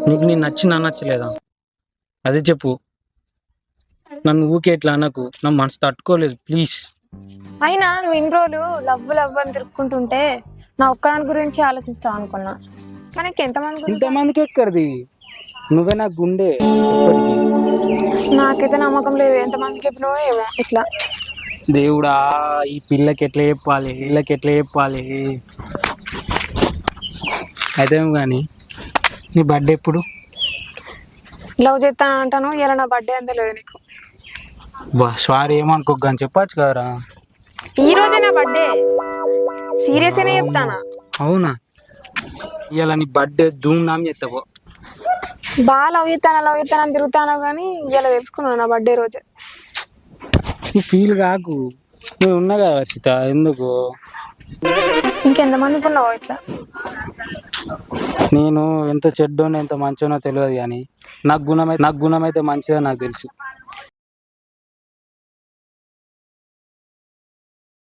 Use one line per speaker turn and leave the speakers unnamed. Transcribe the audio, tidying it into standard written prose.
నీకు నేను నచ్చలేదా? అదే చెప్పు. నన్ను ఊకే ఇట్లా అనకు, నా మనసు తట్టుకోలేదు ప్లీజ్.
అయినా నువ్వు ఇన్ని రోజులు లవ్ అని తిరుక్కుంటుంటే నా ఒక్కదాని గురించి ఆలోచిస్తావు అనుకున్నా. మనకి ఎంతమంది
ఇంతమందికి ఎక్కడిది, నువ్వే నా గుండె ఎప్పటికీ.
నాకైతే నమ్మకం లేదు, ఎంతమందికి చెప్పినావో ఏమో ఇట్లా.
దేవుడా, ఈ పిల్లకి ఎట్లా చెప్పాలి, అయితే కానీ నీ బర్త్డే ఎప్పుడు?
లవ్ చేస్తాను అంటాను, ఇలా నా బర్త్డే అంతే లేదు నీకు.
సారీ ఏమనుకోక అని చెప్పచ్చు కదరా.
ఈ రోజే నా బర్త్డే, సీరియస్ గానే చెప్తానా.
అవునా? ఇలా నీ బర్త్డే ధూమ్ ధామ్ చేస్తావు.
బాగా లవ్ చేస్తాను అని తిరుగుతాను, కానీ ఇలా తెలుసుకున్నాను నా బర్త్డే రోజే.
నువ్వు ఫీల్ కాకు, నువ్వు ఉన్నా కదా వర్షిత, ఎందుకు?
ఇంకెంతమందికి ఉన్నావు ఇట్లా?
నేను ఎంత చెడ్డోనో ఎంత మంచోనో తెలియదు, కానీ నాకు గుణం అయితే మంచిదో నాకు తెలుసు.